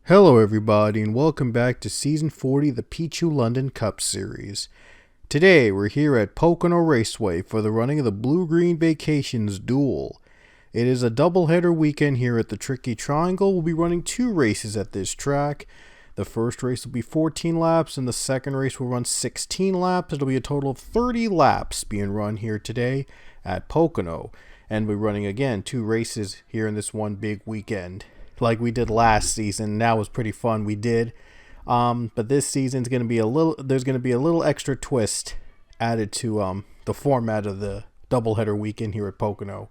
Hello everybody and welcome back to Season 40 of the Pichu London Cup Series. Today we're here at Pocono Raceway for the running of the Blue-Green Vacations Duel. It is a doubleheader weekend here at the Tricky Triangle. We'll be running two races at this track. The first race will be 14 laps and the second race will run 16 laps. It'll be a total of 30 laps being run here today at Pocono. And we're running again two races here in this one big weekend, like we did last season. That was pretty fun. We did, but this season's going to be there's going to be a little extra twist added to the format of the doubleheader weekend here at Pocono.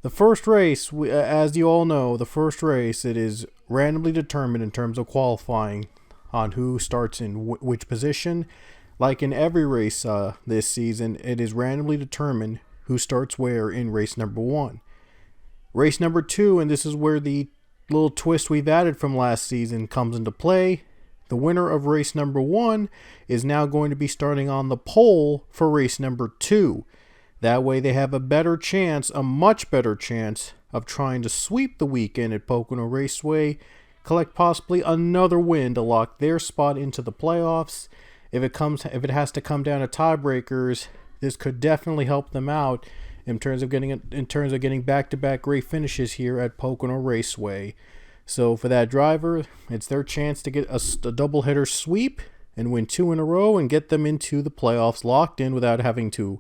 The first race, as you all know, the first race, it is randomly determined in terms of qualifying on who starts in which position. Like in every race this season, it is randomly determined who starts where in race number 1. Race number 2, and this is where the little twist we've added from last season comes into play. The winner of race number 1 is now going to be starting on the pole for race number 2. That way they have a much better chance of trying to sweep the weekend at Pocono Raceway, collect possibly another win to lock their spot into the playoffs. If it has to come down to tiebreakers, this could definitely help them out in terms of getting back-to-back great finishes here at Pocono Raceway. So for that driver, it's their chance to get a doubleheader sweep and win 2 in a row and get them into the playoffs locked in without having to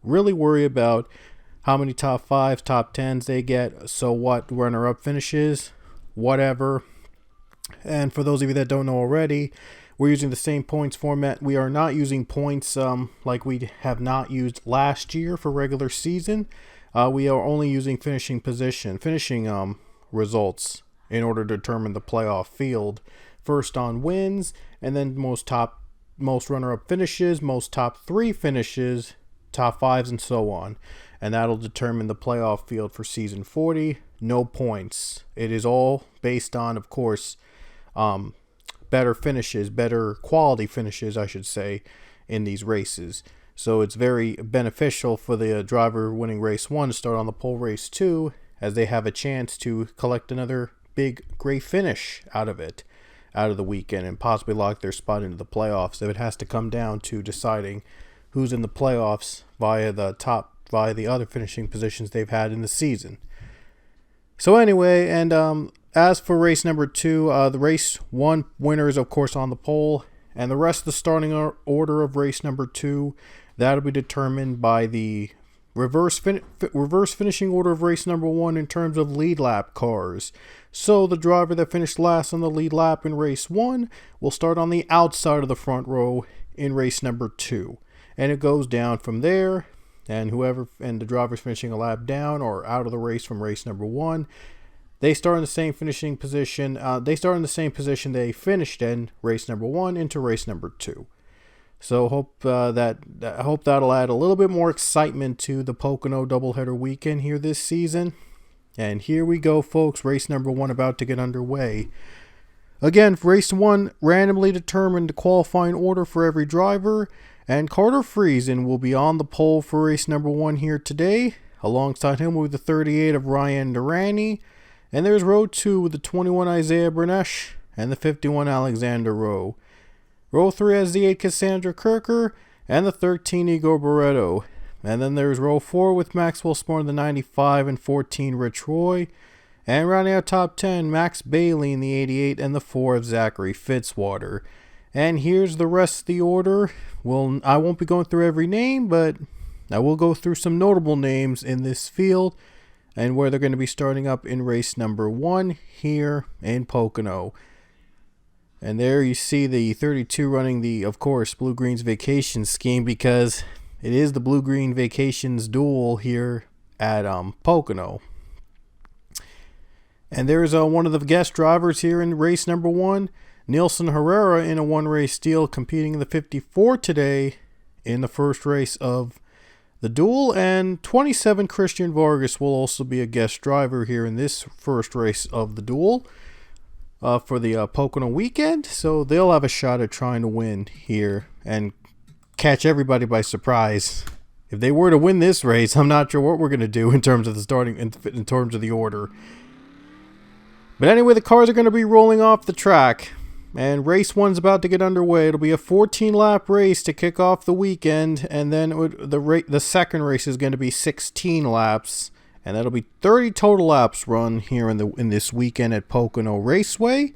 really worry about how many top 5s, top 10s they get, so what, runner-up finishes, whatever. And for those of you that don't know already, we're using the same points format. We are not using points like we have not used last year for regular season. We are only using finishing results in order to determine the playoff field. First on wins, and then most runner-up finishes, most top 3 finishes, top 5s, and so on. And that'll determine the playoff field for season 40. No points. It is all based on, of course, better quality finishes, I should say, in these races. So it's very beneficial for the driver winning race 1 to start on the pole race 2, as they have a chance to collect another big, great finish out of the weekend, and possibly lock their spot into the playoffs. If it has to come down to deciding who's in the playoffs via the other finishing positions they've had in the season. So anyway, and as for race number 2, the race 1 winner is of course on the pole, and the rest of the starting order of race number 2, that'll be determined by the reverse finishing order of race number 1 in terms of lead lap cars. So the driver that finished last on the lead lap in race 1 will start on the outside of the front row in race number 2, and it goes down from there. And the drivers finishing a lap down or out of the race from race number 1, they start in the same finishing position. They start in the same position they finished in race number 1 into race number 2. So hope that'll add a little bit more excitement to the Pocono doubleheader weekend here this season. And here we go, folks. Race number 1 about to get underway. Again, race 1 randomly determined the qualifying order for every driver. And Carter Friesen will be on the pole for race number 1 here today. Alongside him will be the 38 of Ryan Durrani. And there's row 2 with the 21 Isaiah Bernesh and the 51 Alexander Rowe. Row 3 has the 8 Cassandra Kirker and the 13 Igor Barreto. And then there's row 4 with Maxwell Smart, the 95 and 14 Rich Roy. And rounding out top 10, Max Bailey in the 88 and the 4 of Zachary Fitzwater. And here's the rest of the order. Well, I won't be going through every name, but I will go through some notable names in this field and where they're going to be starting up in race number 1 here in Pocono. And there you see the 32 running the, of course, Blue Green's Vacation scheme, because it is the Blue Green Vacations duel here at Pocono. And there's one of the guest drivers here in race number 1. Nielsen Herrera in a 1-race deal, competing in the 54 today in the first race of the duel. And 27 Christian Vargas will also be a guest driver here in this first race of the duel for the Pocono weekend. So they'll have a shot at trying to win here and catch everybody by surprise. If they were to win this race, I'm not sure what we're going to do in terms of the starting, in terms of the order. But anyway, the cars are going to be rolling off the track. And race one's about to get underway. It'll be a 14-lap race to kick off the weekend. And then the second race is going to be 16 laps. And that'll be 30 total laps run here in this weekend at Pocono Raceway.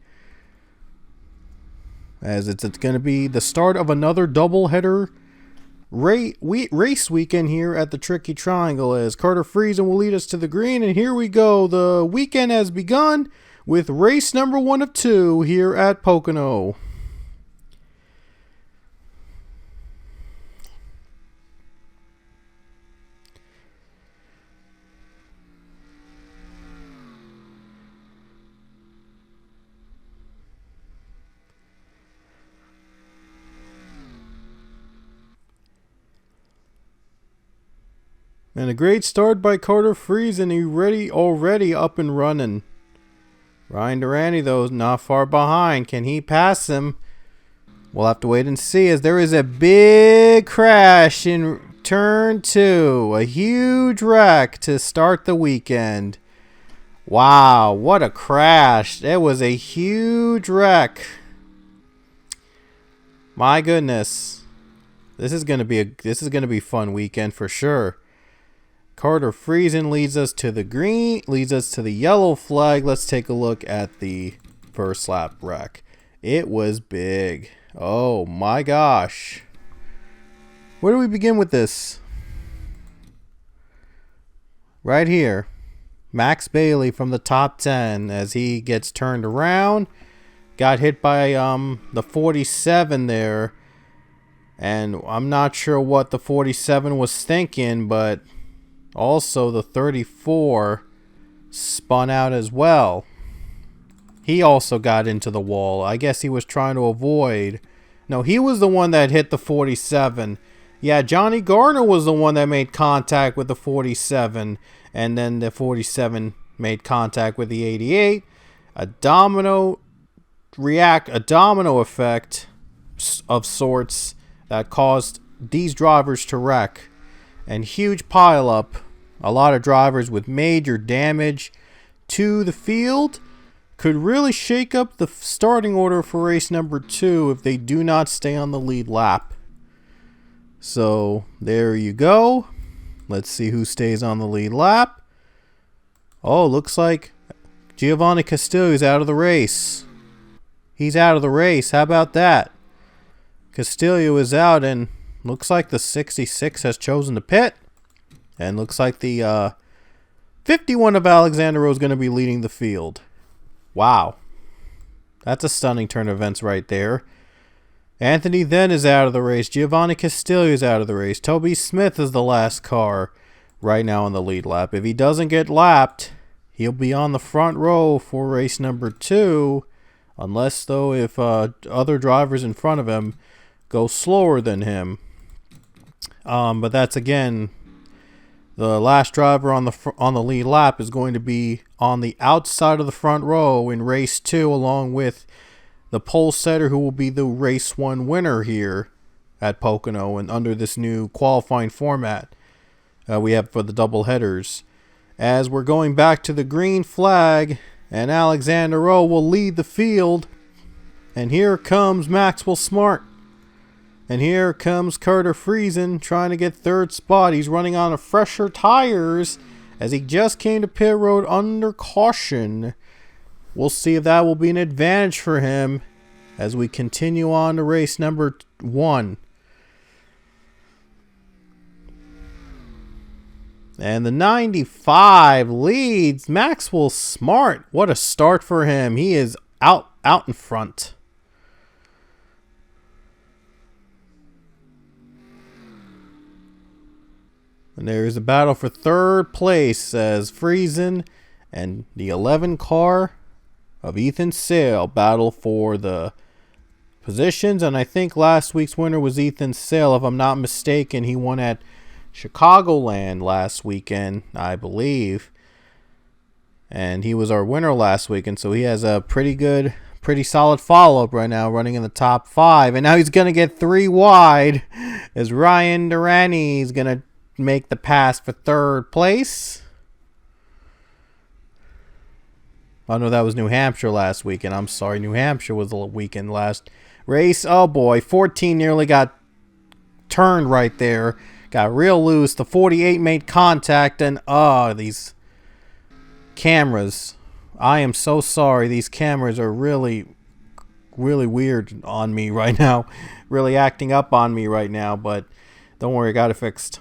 As it's going to be the start of another doubleheader race weekend here at the Tricky Triangle, as Carter Friesen will lead us to the green. And here we go. The weekend has begun with race number 1 of 2 here at Pocono. And a great start by Carter Friesen. He already up and running. Ryan Durante, though, not far behind. Can he pass him? We'll have to wait and see, as there is a big crash in turn 2. A huge wreck to start the weekend. Wow, what a crash. It was a huge wreck. My goodness. This is going to be a fun weekend for sure. Carter Friesen leads us to the green, leads us to the yellow flag. Let's take a look at the first lap wreck. It was big. Oh my gosh. Where do we begin with this? Right here. Max Bailey from the top 10 as he gets turned around. Got hit by the 47 there. And I'm not sure what the 47 was thinking, but also the 34 spun out as well. He also got into the wall. I guess he was trying to avoid. No, he was the one that hit the 47. Yeah, Johnny Garner was the one that made contact with the 47. And then the 47 made contact with the 88. A domino effect of sorts that caused these drivers to wreck. And huge pileup. A lot of drivers with major damage to the field. Could really shake up the starting order for race number 2 if they do not stay on the lead lap. So there you go. Let's see who stays on the lead lap. Oh, looks like Giovanni Castillo is out of the race. He's out of the race. How about that? Castillo is out, and looks like the 66 has chosen to pit. And looks like the 51 of Alexander Rowe is going to be leading the field. Wow. That's a stunning turn of events right there. Anthony then is out of the race. Giovanni Castillo is out of the race. Toby Smith is the last car right now on the lead lap. If he doesn't get lapped, he'll be on the front row for race number 2. Unless, though, if other drivers in front of him go slower than him. But that's, again, the last driver on the lead lap is going to be on the outside of the front row in race 2, along with the pole setter, who will be the race 1 winner here at Pocono and under this new qualifying format we have for the double headers. As we're going back to the green flag, and Alexander Rowe will lead the field. And here comes Maxwell Smart. And here comes Carter Friesen trying to get third spot. He's running on a fresher tires as he just came to pit road under caution. We'll see if that will be an advantage for him as we continue on to race number 1. And the 95 leads Maxwell Smart. What a start for him. He is out in front. And there is a battle for third place as Friesen and the 11 car of Ethan Sale battle for the positions. And I think last week's winner was Ethan Sale. If I'm not mistaken, he won at Chicagoland last weekend, I believe. And he was our winner last week. And so he has a pretty solid follow-up right now, running in the top 5. And now he's going to get 3 wide as Ryan Durante is going to make the pass for third place. Oh no, that was New Hampshire last weekend. I'm sorry, New Hampshire was the weekend last race. Oh boy, 14 nearly got turned right there. Got real loose. The 48 made contact, and these cameras. I am so sorry. These cameras are really weird on me right now. Really acting up on me right now, but don't worry, I got it fixed.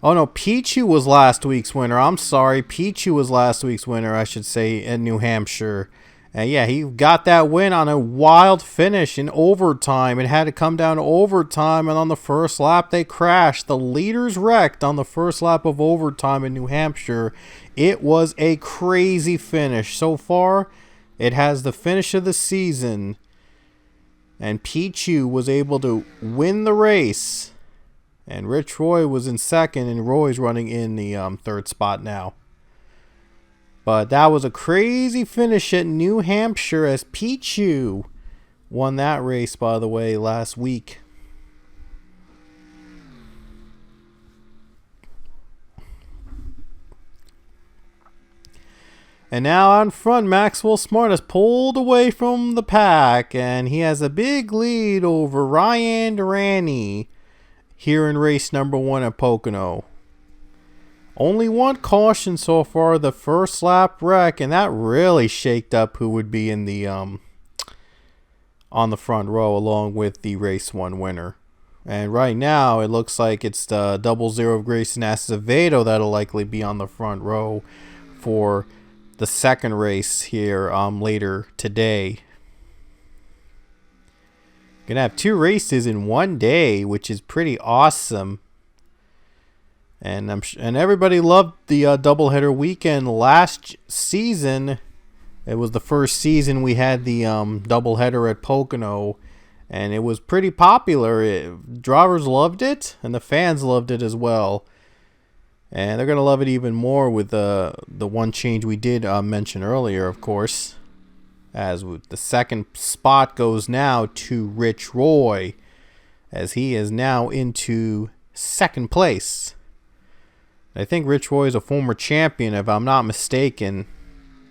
Oh no, Pichu was last week's winner. I'm sorry, Pichu was last week's winner, I should say, in New Hampshire. And yeah, he got that win on a wild finish in overtime. It had to come down to overtime, and on the first lap they crashed. The leaders wrecked on the first lap of overtime in New Hampshire. It was a crazy finish. So far, it has the finish of the season. And Pichu was able to win the race. And Rich Roy was in second, and Roy's running in the third spot now. But that was a crazy finish at New Hampshire as Pichu won that race, by the way, last week. And now out in front, Maxwell Smart has pulled away from the pack, and he has a big lead over Ryan Durante here in race number 1 at Pocono. Only one caution so far, the first lap wreck, and that really shaked up who would be in the on the front row along with the race 1 winner. And right now it looks like it's the 00 of Grayson Acevedo that'll likely be on the front row for the second race here later today. Gonna have 2 races in one day, which is pretty awesome. And everybody loved the doubleheader weekend last season. It was the first season we had the doubleheader at Pocono, and it was pretty popular. Drivers loved it, and the fans loved it as well. And they're gonna love it even more with the one change we did mention earlier, of course. As the second spot goes now to Rich Roy, as he is now into second place. I think Rich Roy is a former champion, if I'm not mistaken,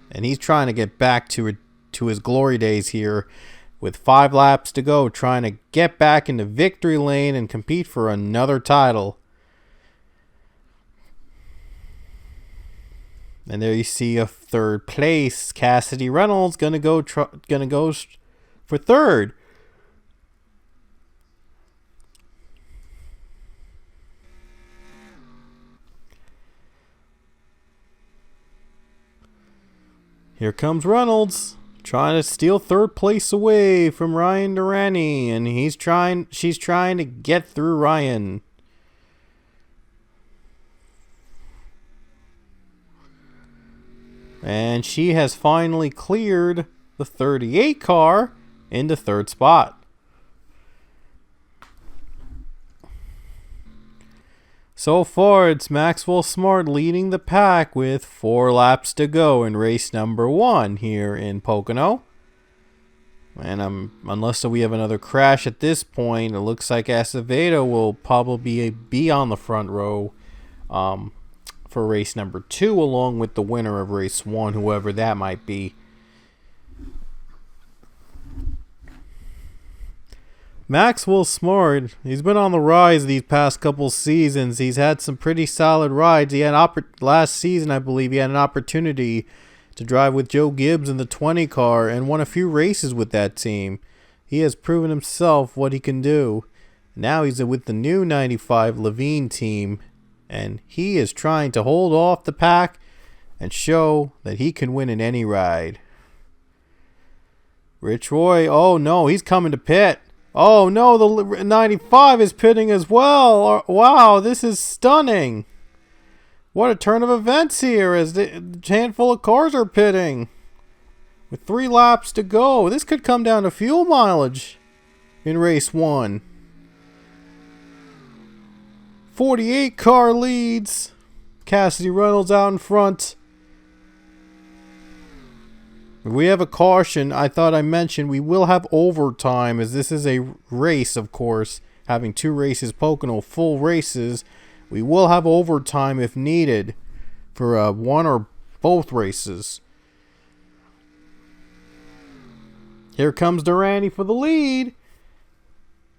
and he's trying to get back to his glory days here with 5 laps to go, trying to get back into victory lane and compete for another title. And there you see a third place. Cassidy Reynolds gonna go for third. Here comes Reynolds, trying to steal third place away from Ryan Durante, and she's trying to get through Ryan. And she has finally cleared the 38 car into third spot. So far, it's Maxwell Smart leading the pack with 4 laps to go in race number 1 here in Pocono. And unless we have another crash at this point, it looks like Acevedo will probably be on the front row for race number 2, along with the winner of race 1, whoever that might be. Maxwell Smart, he's been on the rise these past couple seasons. He's had some pretty solid rides. He had last season, I believe, he had an opportunity to drive with Joe Gibbs in the 20 car and won a few races with that team. He has proven himself what he can do. Now he's with the new 95 Levine team, and he is trying to hold off the pack and show that he can win in any ride. Rich Roy, oh no, he's coming to pit. Oh no, the 95 is pitting as well. Wow, this is stunning. What a turn of events here as the handful of cars are pitting. With 3 laps to go. This could come down to fuel mileage in race 1. 48 car leads. Cassidy Reynolds out in front. We have a caution. I thought I mentioned we will have overtime, as this is a race, of course. Having 2 races, Pocono full races. We will have overtime if needed for 1 or both races. Here comes Durrani for the lead.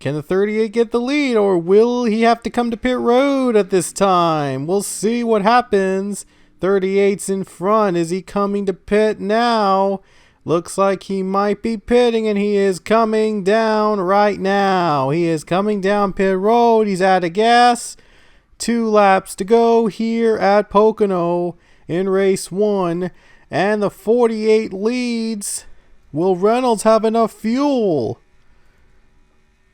Can the 38 get the lead, or will he have to come to pit road at this time? We'll see what happens. 38's in front. Is he coming to pit now? Looks like he might be pitting, and he is coming down right now. He is coming down pit road. He's out of gas. 2 laps to go here at Pocono in race 1. And the 48 leads. Will Reynolds have enough fuel?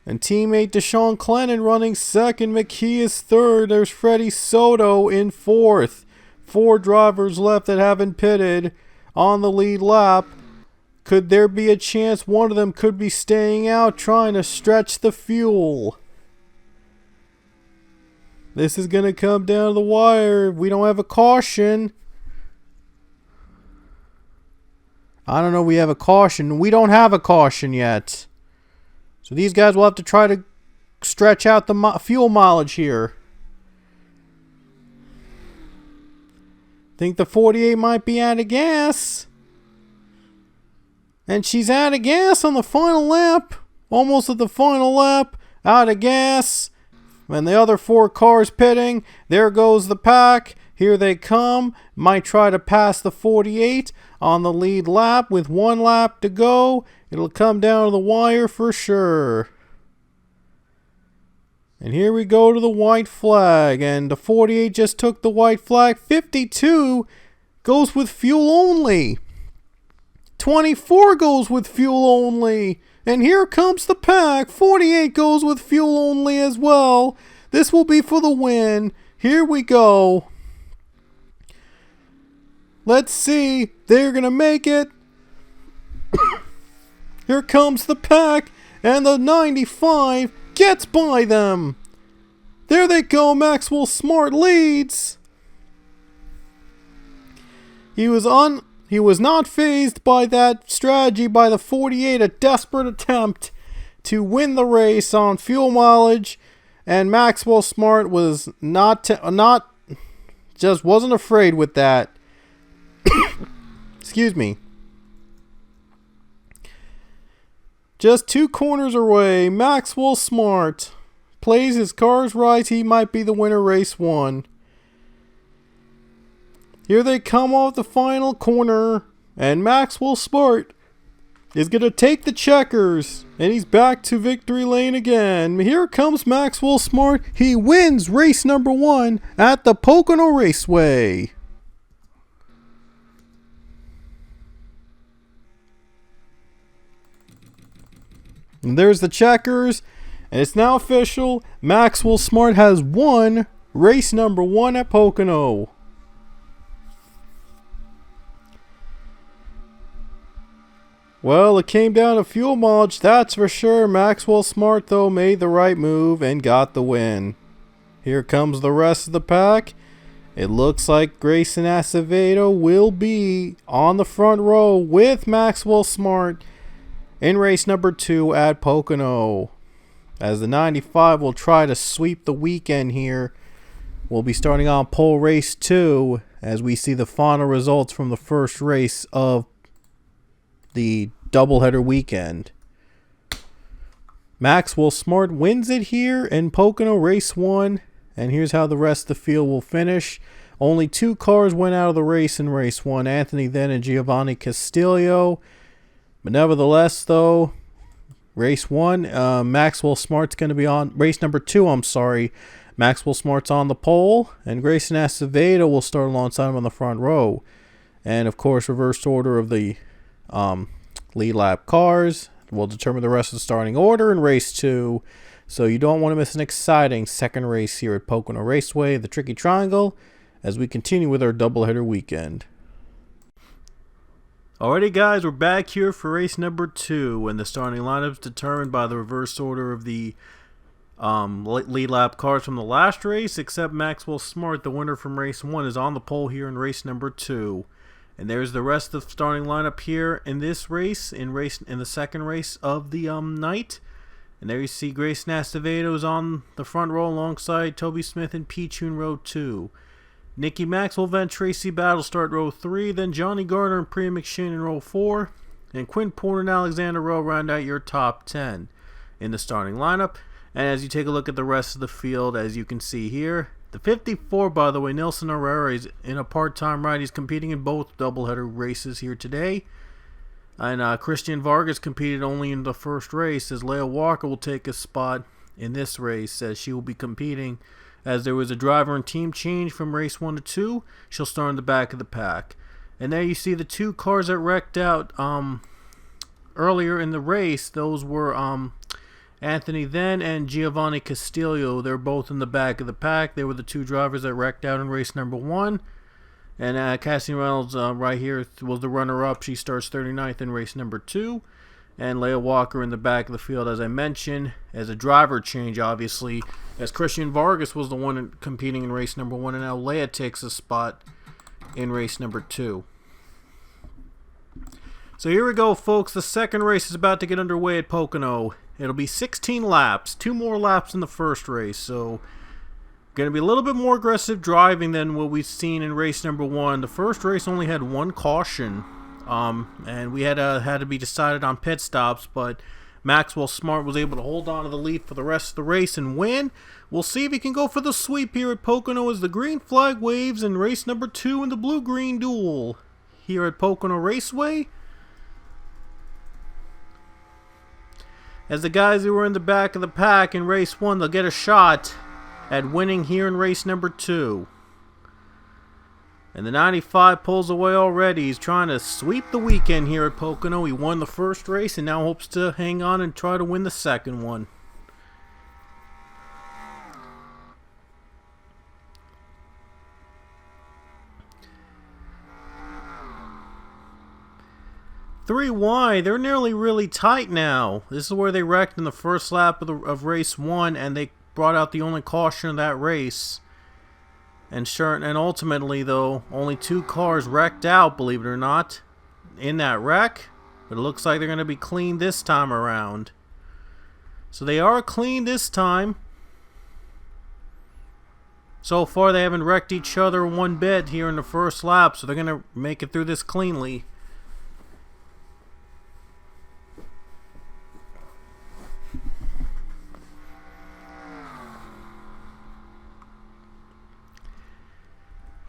And teammate Deshaun Clennon running second. McKee is third. There's Freddie Soto in fourth. 4 drivers left that haven't pitted on the lead lap. Could there be a chance one of them could be staying out trying to stretch the fuel? This is going to come down to the wire if we don't have a caution. I don't know if we have a caution. We don't have a caution yet. So these guys will have to try to stretch out the fuel mileage here. Think the 48 might be out of gas. And she's out of gas on the final lap. Almost at the final lap. Out of gas. And the other 4 cars pitting. There goes the pack. Here they come. Might try to pass the 48 on the lead lap with 1 lap to go. It'll come down to the wire for sure. And here we go to the white flag. And the 48 just took the white flag. 52 goes with fuel only. 24 goes with fuel only. And here comes the pack. 48 goes with fuel only as well. This will be for the win. Here we go. Let's see. They're going to make it. Here comes the pack. And the 95 gets by them. There they go. Maxwell Smart leads. He was not fazed by that strategy by the 48, a desperate attempt to win the race on fuel mileage, and Maxwell Smart was just wasn't afraid with that. Excuse me. Just 2 corners away, Maxwell Smart plays his cards right. He might be the winner race 1. Here they come off the final corner, and Maxwell Smart is going to take the checkers, and he's back to victory lane again. Here comes Maxwell Smart. He wins race number 1 at the Pocono Raceway. And there's the checkers, and it's now official. Maxwell Smart has won race number 1 at Pocono. Well, it came down to fuel mileage, that's for sure. Maxwell Smart, though, made the right move and got the win. Here comes the rest of the pack. It looks like Grayson Acevedo will be on the front row with Maxwell Smart in race number 2 at Pocono. As the 95 will try to sweep the weekend here. We'll be starting on pole race 2 as we see the final results from the first race of the doubleheader weekend. Maxwell Smart wins it here in Pocono race 1, and here's how the rest of the field will finish. Only 2 cars went out of the race in race 1, Anthony Then and Giovanni Castillo. But nevertheless, though, race 1, Maxwell Smart's going to be on race number 2. Maxwell Smart's on the pole, and Grayson Acevedo will start alongside him on the front row. And of course, reversed order of the lead lap cars will determine the rest of the starting order in race 2. So you don't want to miss an exciting second race here at Pocono Raceway, the Tricky Triangle, as we continue with our doubleheader weekend. Alrighty guys, we're back here for race number 2, and the starting lineup is determined by the reverse order of the lead lap cars from the last race, except Maxwell Smart, the winner from race 1, is on the pole here in race number 2. And there's the rest of the starting lineup here in this race, in the second race of the night. And there you see Grayson Acevedo is on the front row alongside Toby Smith and Pichu in row 2. Nicky Maxwell, Van Tracy Battle start row 3. Then Johnny Gardner and Priya McShane in row 4. And Quinn Porter and Alexander Rowe round out your top 10 in the starting lineup. And as you take a look at the rest of the field, as you can see here, the 54, by the way, Nelson Herrera is in a part-time ride. He's competing in both doubleheader races here today. And Christian Vargas competed only in the first race, as Leah Walker will take a spot in this race, as she will be competing. As there was a driver and team change from race 1 to 2, she'll start in the back of the pack. And there you see the two cars that wrecked out earlier in the race. Those were Anthony Then and Giovanni Castillo. They're both in the back of the pack. They were the two drivers that wrecked out in race number 1. And Cassie Reynolds right here was the runner-up. She starts 39th in race number 2. And Leah Walker in the back of the field, as I mentioned, as a driver change, obviously, as Christian Vargas was the one competing in race number 1, and now Leah takes a spot in race number 2. So here we go, folks. The second race is about to get underway at Pocono. It'll be 16 laps, 2 more laps in the first race. So going to be a little bit more aggressive driving than what we've seen in race number 1. The first race only had 1 caution, and we had to be decided on pit stops, but Maxwell Smart was able to hold on to the lead for the rest of the race and win. We'll see if he can go for the sweep here at Pocono as the green flag waves in race number 2 in the blue-green duel here at Pocono Raceway. As the guys who were in the back of the pack in race 1, they'll get a shot at winning here in race number 2. And the 95 pulls away already. He's trying to sweep the weekend here at Pocono. He won the first race and now hopes to hang on and try to win the second one. Three wide. They're nearly really tight now. This is where they wrecked in the first lap of race 1, and they brought out the only caution of that race. And ultimately, though, only 2 cars wrecked out, believe it or not, in that wreck. But it looks like they're going to be clean this time around. So they are clean this time. So far, they haven't wrecked each other one bit here in the first lap, so they're going to make it through this cleanly.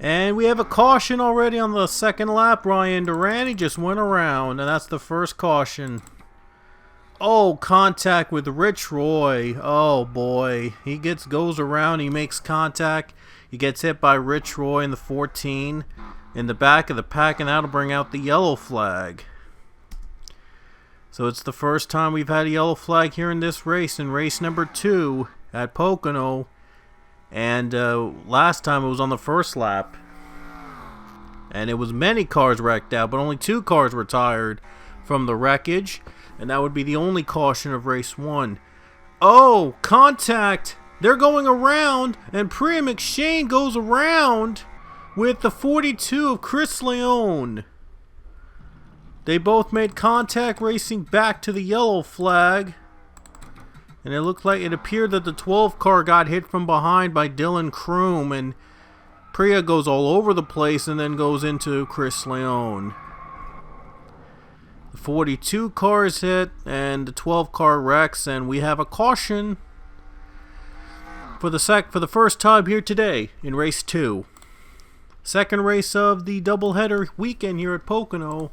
And we have a caution already on the second lap. Ryan Duran, he just went around, and that's the first caution. Oh, contact with Rich Roy. Oh boy, he goes around, he makes contact. He gets hit by Rich Roy in the 14 in the back of the pack, and that'll bring out the yellow flag. So it's the first time we've had a yellow flag here in this race, in race number 2 at Pocono. And last time it was on the first lap. And it was many cars wrecked out, but only 2 cars retired from the wreckage. And that would be the only caution of race 1. Oh, contact! They're going around, and Priya McShane goes around with the 42 of Chris Leone. They both made contact, racing back to the yellow flag. And it appeared that the 12 car got hit from behind by Dylan Kroom, and Priya goes all over the place and then goes into Chris Leone. The 42 car is hit and the 12 car wrecks, and we have a caution for the first time here today in race 2. Second race of the doubleheader weekend here at Pocono.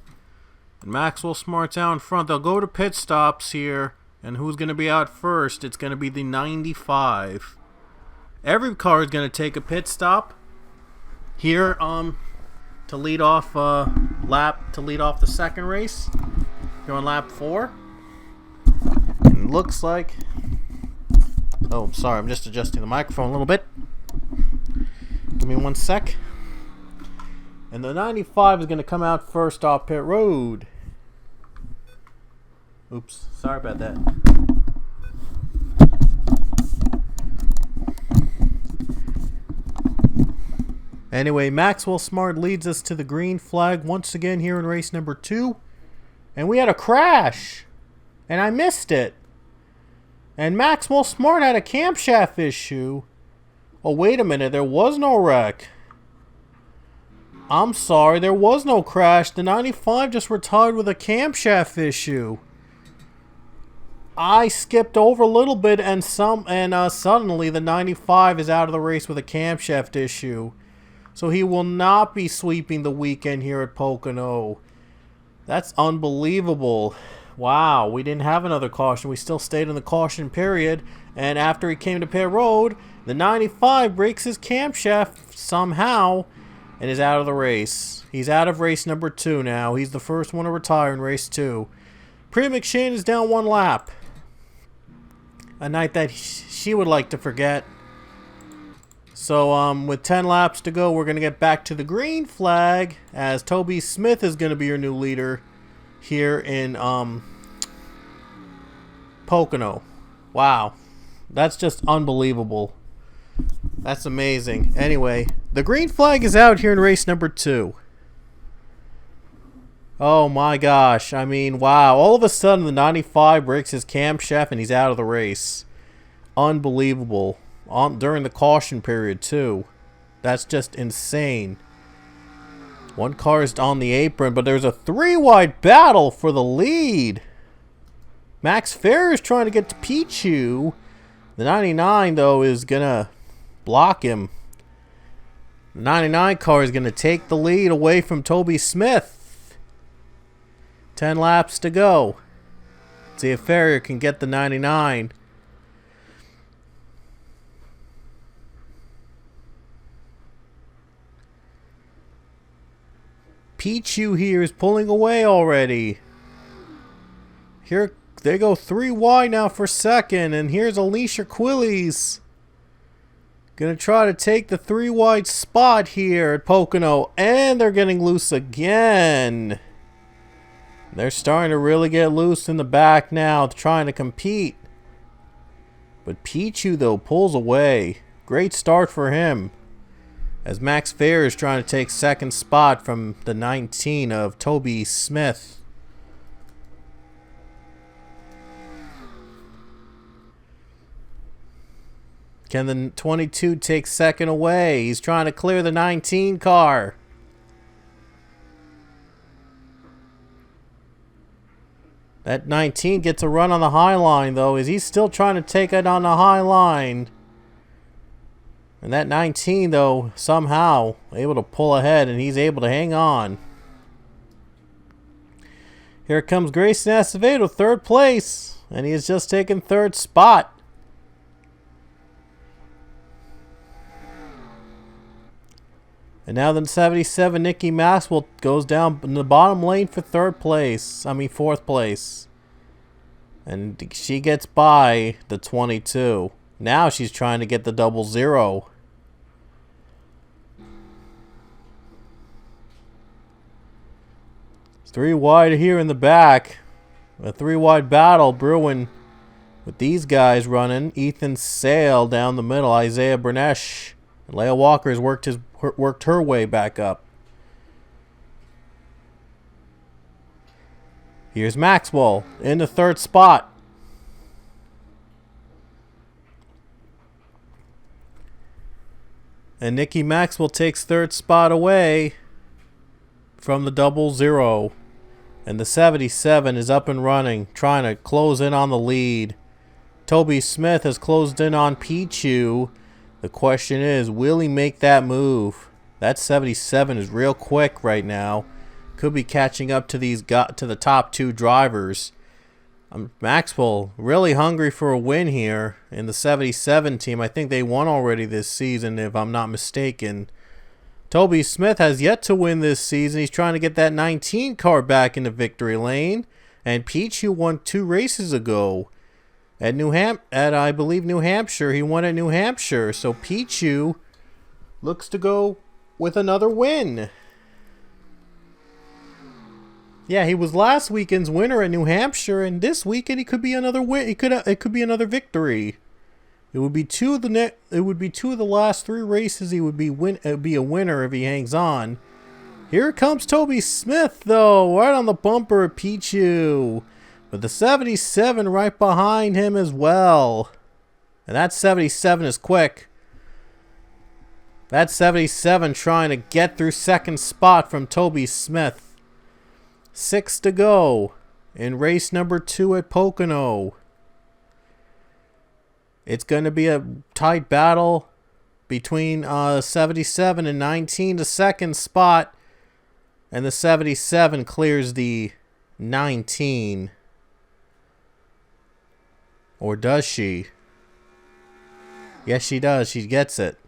And Maxwell Smart's out in front. They'll go to pit stops here. And who's going to be out first? It's going to be the 95. Every car is going to take a pit stop here to lead off the second race here on lap 4. And it looks like, oh, sorry, I'm just adjusting the microphone a little bit. Give me 1 sec. And the 95 is going to come out first off pit road. Oops, sorry about that. Anyway, Maxwell Smart leads us to the green flag once again here in race number 2. And we had a crash. And I missed it. And Maxwell Smart had a camshaft issue. Oh, wait a minute, there was no wreck. I'm sorry, there was no crash. The 95 just retired with a camshaft issue. I skipped over a little bit, and suddenly the 95 is out of the race with a camshaft issue. So he will not be sweeping the weekend here at Pocono. That's unbelievable. Wow, we didn't have another caution. We still stayed in the caution period. And after he came to pit road, the 95 breaks his camshaft somehow and is out of the race. He's out of race number 2 now. He's the first one to retire in race 2. Priya McShane is down 1 lap. A night that she would like to forget. So, with 10 laps to go, we're going to get back to the green flag, as Toby Smith is going to be your new leader here in Pocono. Wow. That's just unbelievable. That's amazing. Anyway, the green flag is out here in race number 2. Oh my gosh. I mean, wow. All of a sudden, the 95 breaks his camshaft and he's out of the race. Unbelievable. During the caution period, too. That's just insane. One car is on the apron, but there's a 3-wide battle for the lead. Max Fair is trying to get to Pichu. The 99, though, is going to block him. The 99 car is going to take the lead away from Toby Smith. 10 laps to go. See if Farrier can get the 99. Pichu here is pulling away already. Here they go 3 wide now for second, and here's Alicia Quillies. Gonna try to take the 3 wide spot here at Pocono, and they're getting loose again. They're starting to really get loose in the back now, trying to compete. But Pichu, though, pulls away. Great start for him, as Max Fair is trying to take second spot from the 19 of Toby Smith. Can the 22 take second away? He's trying to clear the 19 car. That 19 gets a run on the high line, though, as he's still trying to take it on the high line. And that 19, though, somehow able to pull ahead, and he's able to hang on. Here comes Grayson Acevedo, 3rd place, and he has just taken 3rd spot. And now the 77, Nikki Maxwell, goes down in the bottom lane for 4th place. And she gets by the 22. Now she's trying to get the 00. It's 3 wide here in the back. A 3-wide battle brewing with these guys running. Ethan Sale down the middle. Isaiah Bernesh. And Leia Walker has worked her way back up. Here's Maxwell in the 3rd spot. And Nikki Maxwell takes 3rd spot away from the 00. And the 77 is up and running, trying to close in on the lead. Toby Smith has closed in on Pichu. The question is, will he make that move? That 77 is real quick right now. Could be catching up to the top 2 drivers. Maxwell really hungry for a win here in the 77 team. I think they won already this season, if I'm not mistaken. Toby Smith has yet to win this season. He's trying to get that 19 car back into victory lane. And Pichu won 2 races ago at I believe New Hampshire. He won at New Hampshire. So Pichu looks to go with another win. Yeah, he was last weekend's winner at New Hampshire, and this weekend he could be another win. It could be another victory. It would be 2 of the last 3 races. He would be a winner if he hangs on. Here comes Toby Smith, though, right on the bumper of Pichu, with the 77 right behind him as well. And that 77 is quick. That's 77 trying to get through second spot from Toby Smith. 6 to go in race number 2 at Pocono. It's going to be a tight battle between 77 and 19 to second spot. And the 77 clears the 19. Or does she? Yes, she does. She gets it.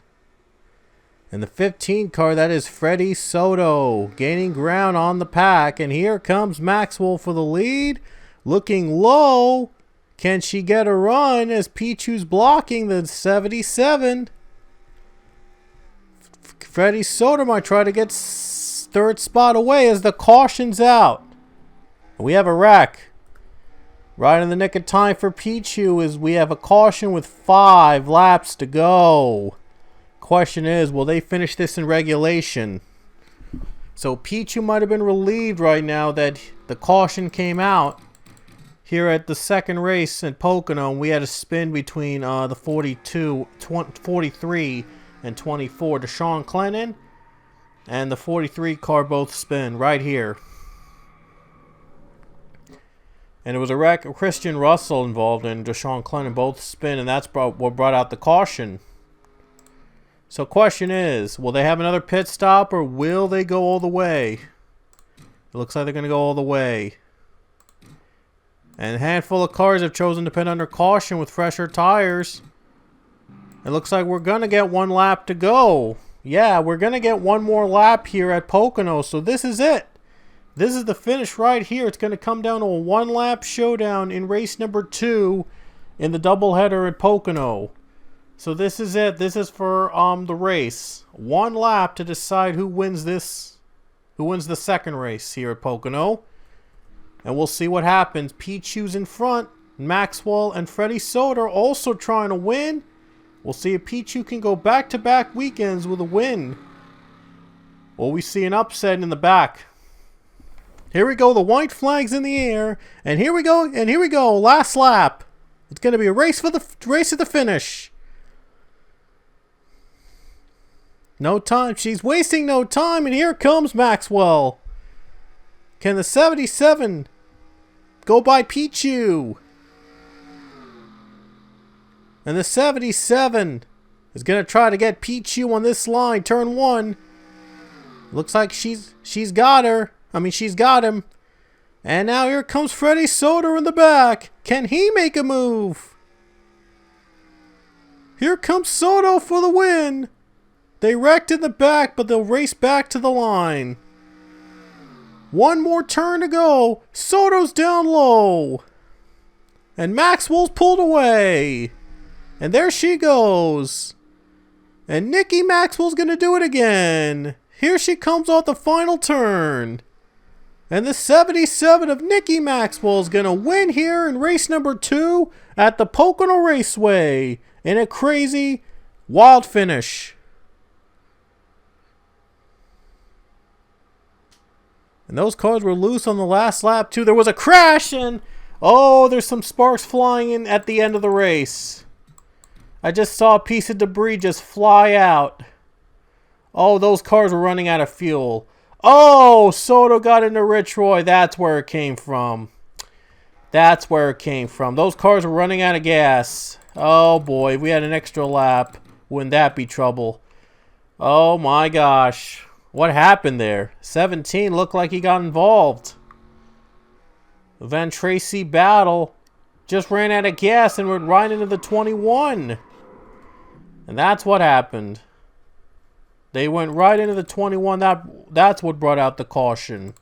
And the 15 car, that is Freddie Soto gaining ground on the pack. And here comes Maxwell for the lead. Looking low. Can she get a run as Pichu's blocking the 77? Freddie Soto might try to get third spot away as the caution's out. We have a wreck. Right in the nick of time for Pichu as we have a caution with 5 laps to go. Question is, will they finish this in regulation? So Pichu might have been relieved right now that the caution came out here at the second race in Pocono. We had a spin between the 43 and 24. Deshaun Clennon and the 43 car both spin right here. And it was a wreck. Christian Russell involved and Deshaun Clennon both spin, and that's what brought out the caution. So question is, will they have another pit stop or will they go all the way? It looks like they're going to go all the way. And a handful of cars have chosen to pit under caution with fresher tires. It looks like we're going to get 1 lap to go. Yeah, we're going to get 1 more lap here at Pocono. So this is it. This is the finish right here. It's going to come down to a 1-lap showdown in race number 2 in the doubleheader at Pocono. So this is it. This is for the race. 1 lap to decide who wins this, who wins the second race here at Pocono. And we'll see what happens. Pichu's in front. Maxwell and Freddie Soto are also trying to win. We'll see if Pichu can go back-to-back weekends with a win. Will we see an upset in the back? Here we go. The white flag's in the air. And here we go. And here we go. Last lap. It's going to be a race for the race to the finish. No time. She's wasting no time. And here comes Maxwell. Can the 77 go by Pichu? And the 77 is going to try to get Pichu on this line. Turn 1. Looks like she's got her. She's got him. And now here comes Freddie Soto in the back. Can he make a move? Here comes Soto for the win. They wrecked in the back, but they'll race back to the line. 1 more turn to go. Soto's down low. And Maxwell's pulled away. And there she goes. And Nikki Maxwell's going to do it again. Here she comes off the final turn. And the 77 of Nikki Maxwell is going to win here in race number 2 at the Pocono Raceway in a crazy, wild finish. And those cars were loose on the last lap too. There was a crash and, oh, there's some sparks flying in at the end of the race. I just saw a piece of debris just fly out. Oh, those cars were running out of fuel. Oh, Soto got into Rich Roy. That's where it came from. That's where it came from. Those cars were running out of gas. Oh, boy. If we had an extra lap, wouldn't that be trouble? Oh, my gosh. What happened there? 17 looked like he got involved. Van Tracy battle just ran out of gas and went right into the 21. And that's what happened. They went right into the 21. That's what brought out the caution.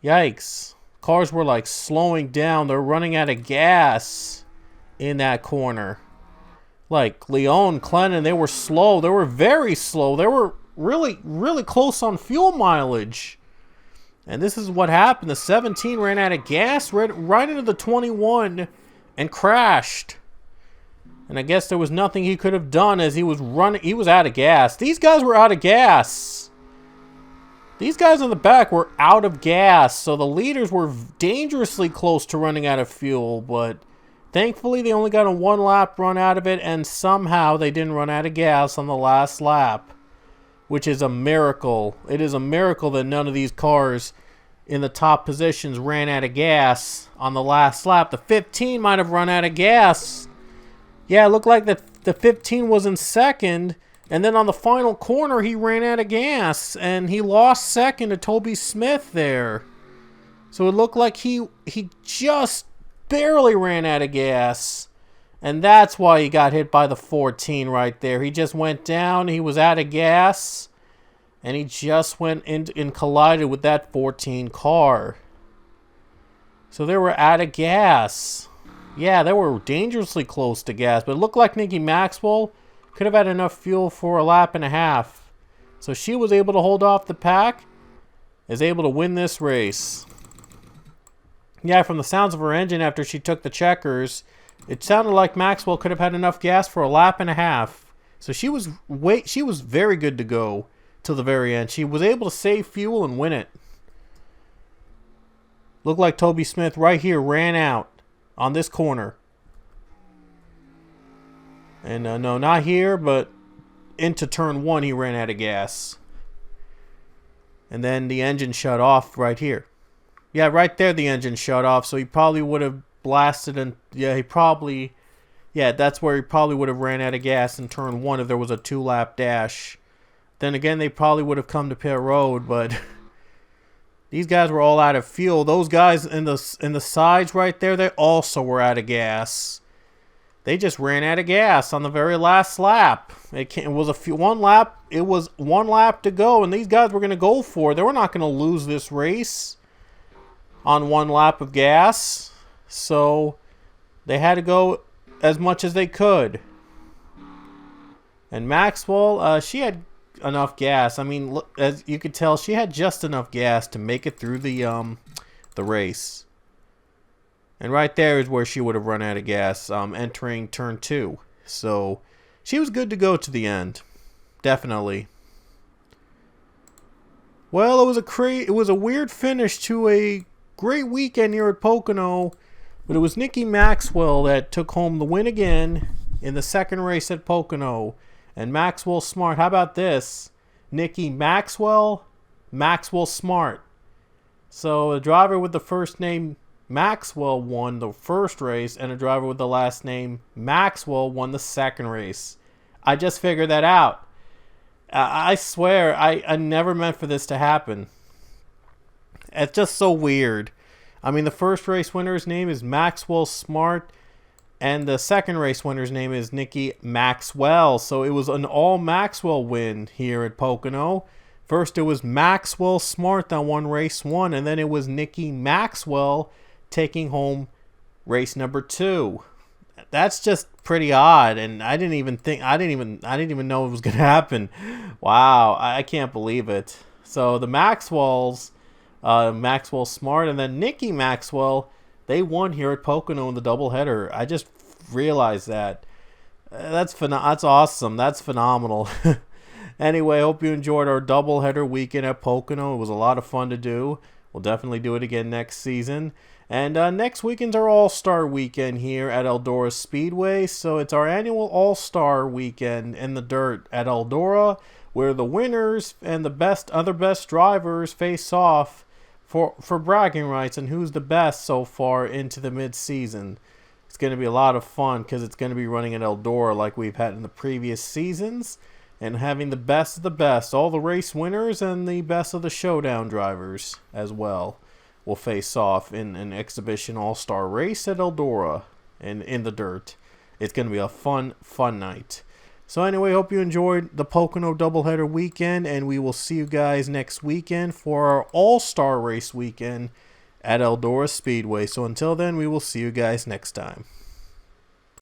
Yikes. Cars were like slowing down. They're running out of gas in that corner. Like Leon, Clennon, they were slow. They were very slow. They were really, really close on fuel mileage. And this is what happened. The 17 ran out of gas right into the 21 and crashed. And I guess there was nothing he could have done as he was running. He was out of gas. These guys were out of gas. These guys in the back were out of gas. So the leaders were dangerously close to running out of fuel. But Thankfully, they only got a 1-lap run out of it, and somehow they didn't run out of gas on the last lap, which is a miracle. It is a miracle that none of these cars in the top positions ran out of gas on the last lap. The 15 might have run out of gas. Yeah, it looked like the 15 was in second, and then on the final corner, he ran out of gas, and he lost second to Toby Smith there. So it looked like he just barely ran out of gas, and that's why he got hit by the 14 right there. He just went down, he was out of gas, and he just went in and collided with that 14 car. So they were out of gas. Yeah, they were dangerously close to gas, but it looked like Nikki Maxwell could have had enough fuel for a lap and a half. So she was able to hold off the pack, is able to win this race. Yeah, from the sounds of her engine after she took the checkers, it sounded like Maxwell could have had enough gas for a lap and a half. So she was very good to go till the very end. She was able to save fuel and win it. Looked like Toby Smith right here ran out on this corner. And no, not here, but into turn 1 he ran out of gas. And then the engine shut off right here. Yeah, right there the engine shut off, so he probably would have blasted, and that's where he probably would have ran out of gas in turn 1 if there was a 2-lap dash. Then again, they probably would have come to pit road, but these guys were all out of fuel. Those guys in the sides right there, they also were out of gas. They just ran out of gas on the very last lap. It was one lap. It was 1 lap to go, and these guys were going to go for it. They were not going to lose this race on 1 lap of gas, so they had to go as much as they could. And Maxwell, she had enough gas. I mean, look, as you could tell, she had just enough gas to make it through the race. And right there is where she would have run out of gas entering turn 2. So she was good to go to the end, definitely. Well, it was a weird finish to a great weekend here at Pocono, but it was Nikki Maxwell that took home the win again in the second race at Pocono. And Maxwell Smart, how about this? Nikki Maxwell Smart. So a driver with the first name Maxwell won the first race, and a driver with the last name Maxwell won the second race. I just figured that out. I swear, I never meant for this to happen. It's just so weird. I mean, the first race winner's name is Maxwell Smart, and the second race winner's name is Nikki Maxwell. So it was an all Maxwell win here at Pocono. First, it was Maxwell Smart that won race 1, and then it was Nikki Maxwell taking home race number 2. That's just pretty odd, and I didn't even know it was gonna happen. Wow, I can't believe it. So the Maxwells, Maxwell Smart, and then Nikki Maxwell, they won here at Pocono in the doubleheader. I just realized that. That's awesome. That's phenomenal. Anyway, hope you enjoyed our doubleheader weekend at Pocono. It was a lot of fun to do. We'll definitely do it again next season. And next weekend's our All-Star weekend here at Eldora Speedway. So it's our annual All-Star weekend in the dirt at Eldora, where the winners and the other best drivers face off for bragging rights and who's the best so far into the mid-season. It's going to be a lot of fun because it's going to be running at Eldora like we've had in the previous seasons, and having the best of the best, all the race winners and the best of the showdown drivers as well, will face off in an exhibition all-star race at Eldora and in the dirt. It's going to be a fun night. So anyway, hope you enjoyed the Pocono doubleheader weekend, and we will see you guys next weekend for our all-star race weekend at Eldora Speedway. So until then, we will see you guys next time.